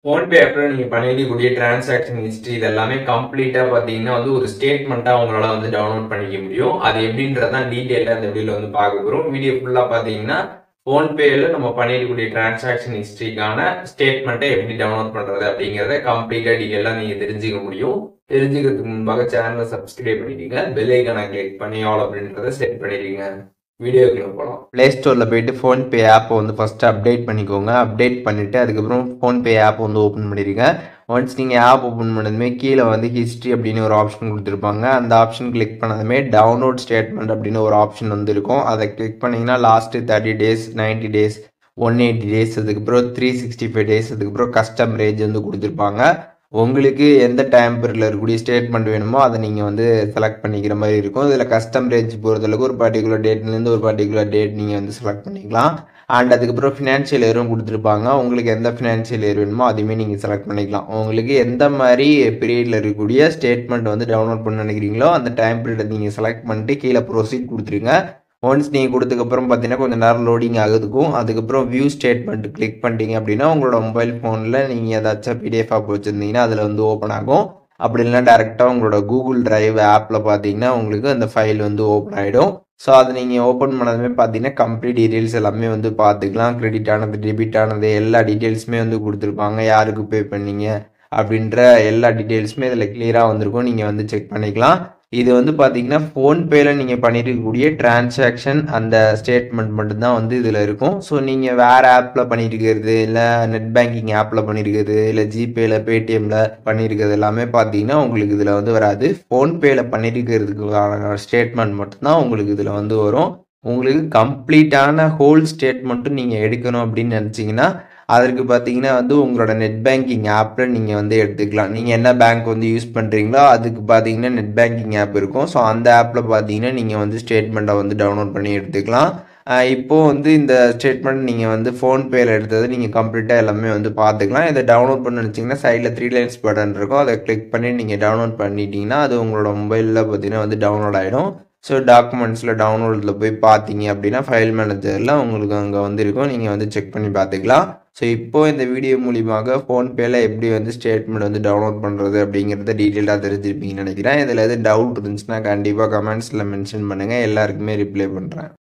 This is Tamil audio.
ஃபோன்பே ஆப்ல நீங்க பண்ணிருக்கக்கூடிய டிரான்சாக்ஷன் ஹிஸ்டரி இது எல்லாமே கம்ப்ளீட்டா பாத்தீங்கன்னா வந்து ஒரு ஸ்டேட்மெண்ட்டா உங்களால வந்து டவுன்லோட் பண்ணிக்க முடியும். அது எப்படின்றதான் டீடைலா இந்த வீடியோல வந்து பார்க்க போறோம். வீடியோ ஃபுல்லா பாத்தீங்கன்னா ஃபோன்பேல நம்ம பண்ணிருக்கக்கூடிய டிரான்சாக்ஷன் ஹிஸ்டரிக்கான ஸ்டேட்மெண்ட்டை எப்படி டவுன்லோட் பண்றது அப்படிங்கறத கம்ப்ளீட்டா டீடைலா நீங்க தெரிஞ்சுக்க முடியும். தெரிஞ்சுக்கிறதுக்கு முன்பாக சேனலை சப்ஸ்கிரைப் பண்ணிடுங்க. பெல் ஐகானை கிளிக் பண்ணி ஆல் அப்படின்றத செட் பண்ணிடுங்க. வீடியோக்குள்ள போகலாம். ப்ளே ஸ்டோரில் போயிட்டு ஃபோன்பே ஆப்பை வந்து ஃபஸ்ட்டு அப்டேட் பண்ணிக்கோங்க. அப்டேட் பண்ணிவிட்டு அதுக்கப்புறம் ஃபோன்பே ஆப் வந்து ஓப்பன் பண்ணிடுங்க. ஒன்ஸ் நீங்கள் ஆப் ஓப்பன் பண்ணதுமே கீழே வந்து ஹிஸ்ட்ரி அப்படின்னு ஒரு ஆப்ஷன் கொடுத்துருப்பாங்க. அந்த ஆப்ஷன் கிளிக் பண்ணதுமே டவுன்லோட் ஸ்டேட்மெண்ட் அப்படின்னு ஒரு ஆப்ஷன் வந்து இருக்கும். அதை கிளிக் பண்ணிங்கன்னா லாஸ்ட்டு 30 டேஸ் 90 டேஸ் 180 டேஸ் அதுக்கப்புறம் 365 டேஸ் அதுக்கப்புறம் கஸ்டமரேஜ் வந்து கொடுத்துருப்பாங்க. உங்களுக்கு எந்த டைம் பீரியடில் இருக்கக்கூடிய ஸ்டேட்மெண்ட் வேணுமோ அதை நீங்கள் வந்து செலக்ட் பண்ணிக்கிற மாதிரி இருக்கும். இதில் கஸ்டமரேஜ் பொறுத்தளவுக்கு ஒரு பர்டிகுலர் டேட்லேருந்து ஒரு பர்டிகுலர் டேட் நீங்கள் வந்து செலக்ட் பண்ணிக்கலாம். அண்ட் அதுக்கப்புறம் ஃபினான்ஷியல் இயரும் கொடுத்துருப்பாங்க. உங்களுக்கு எந்த ஃபினான்ஷியல் இயர் வேணுமோ அதுவுமே நீங்கள் செலக்ட் பண்ணிக்கலாம். உங்களுக்கு எந்த மாதிரி பீரியடில் இருக்கக்கூடிய ஸ்டேட்மெண்ட் வந்து டவுன்லோட் பண்ண நினைக்கிறீங்களோ அந்த டைம் பீரியடை நீங்கள் செலக்ட் பண்ணிட்டு கீழே ப்ரொசீட் கொடுத்துருங்க. ஒன்ஸ் நீங்கள் கொடுத்ததுக்கப்புறம் பார்த்தீங்கன்னா கொஞ்சம் நேரம் லோடிங் ஆகுதுக்கும். அதுக்கப்புறம் வியூ ஸ்டேட்மெண்ட் கிளிக் பண்ணிட்டீங்க அப்படின்னா உங்களோட மொபைல் ஃபோனில் நீங்கள் ஏதாச்சும் பிடிஎஃப் ஆப் வச்சுருந்தீங்கன்னா அதில் வந்து ஓப்பன் ஆகும். அப்படி இல்லைனா டேரெக்டாக உங்களோட கூகுள் டிரைவ் ஆப்பில் பார்த்தீங்கன்னா உங்களுக்கு அந்த ஃபைல் வந்து ஓப்பன் ஆகிடும். ஸோ அதை நீங்கள் ஓப்பன் பண்ணதுமே பார்த்தீங்கன்னா கம்ப்ளீட் டீட்டெயில்ஸ் எல்லாமே வந்து பார்த்துக்கலாம். கிரெடிட் ஆனது டெபிட் ஆனது எல்லா டீட்டெயில்ஸுமே வந்து கொடுத்துருப்பாங்க. யாருக்கு பே பண்ணீங்க அப்படின்ற எல்லா டீட்டெயில்ஸுமே இதில் கிளியராக வந்திருக்கும். நீங்கள் வந்து செக் பண்ணிக்கலாம். இது வந்து பார்த்தீங்கன்னா ஃபோன்பேயில் நீங்கள் பண்ணியிருக்கக்கூடிய டிரான்சாக்ஷன் அந்த ஸ்டேட்மெண்ட் மட்டும்தான் வந்து இதில் இருக்கும். ஸோ நீங்கள் வேறு ஆப்பில் பண்ணியிருக்கிறது இல்லை நெட் பேங்கிங் ஆப்பில் பண்ணியிருக்கிறது இல்லை ஜிபேயில் பேடிஎம்மில் பண்ணியிருக்கிறது எல்லாமே பார்த்தீங்கன்னா உங்களுக்கு இதில் வந்து வராது. ஃபோன்பேயில் பண்ணியிருக்கிறதுக்கான ஸ்டேட்மெண்ட் மட்டும்தான் உங்களுக்கு இதில் வந்து வரும். உங்களுக்கு கம்ப்ளீட்டான ஹோல் ஸ்டேட்மெண்ட்டும் நீங்கள் எடுக்கணும் அப்படின்னு நினச்சிங்கன்னா அதற்கு பார்த்தீங்கன்னா வந்து உங்களோட நெட் பேங்கிங் ஆப்பில் நீங்கள் வந்து எடுத்துக்கலாம். நீங்கள் என்ன பேங்க் வந்து யூஸ் பண்ணுறீங்களோ அதுக்கு பார்த்தீங்கன்னா நெட் பேங்கிங் ஆப் இருக்கும். ஸோ அந்த ஆப்பில் பார்த்தீங்கன்னா நீங்கள் வந்து ஸ்டேட்மெண்ட்டை வந்து டவுன்லோட் பண்ணி எடுத்துக்கலாம். இப்போது வந்து இந்த ஸ்டேட்மெண்ட் நீங்கள் வந்து ஃபோன்பேயில் எடுத்தது நீங்கள் கம்ப்ளீட்டாக எல்லாமே வந்து பார்த்துக்கலாம். இதை டவுன்லோட் பண்ண நினச்சிங்கன்னா சைடில் 3 லைன்ஸ் பட்டன் இருக்கும். அதை கிளிக் பண்ணி நீங்கள் டவுன்லோட் பண்ணிட்டீங்கன்னா அது உங்களோட மொபைலில் பார்த்தீங்கன்னா வந்து டவுன்லோட் ஆகிடும். ஸோ டாக்குமெண்ட்ஸில் டவுன்லோடில் போய் பார்த்தீங்க அப்படின்னா ஃபைல் மேனேஜரில் உங்களுக்கு அங்கே வந்து இருக்கும். நீங்கள் வந்து செக் பண்ணி பார்த்துக்கலாம். ஸோ இப்போ இந்த வீடியோ மூலியமாக ஃபோன்பேயில் எப்படி வந்து ஸ்டேட்மெண்ட் வந்து டவுன்லோட் பண்ணுறது அப்படிங்கிறத டீட்டெயிலாக தெரிஞ்சிருப்பீங்கன்னு நினைக்கிறேன். இதில் எது டவுட் இருந்துச்சுன்னா கண்டிப்பாக கமெண்ட்ஸில் மென்ஷன் பண்ணுங்கள். எல்லாருக்குமே ரிப்ளை பண்ணுறேன்.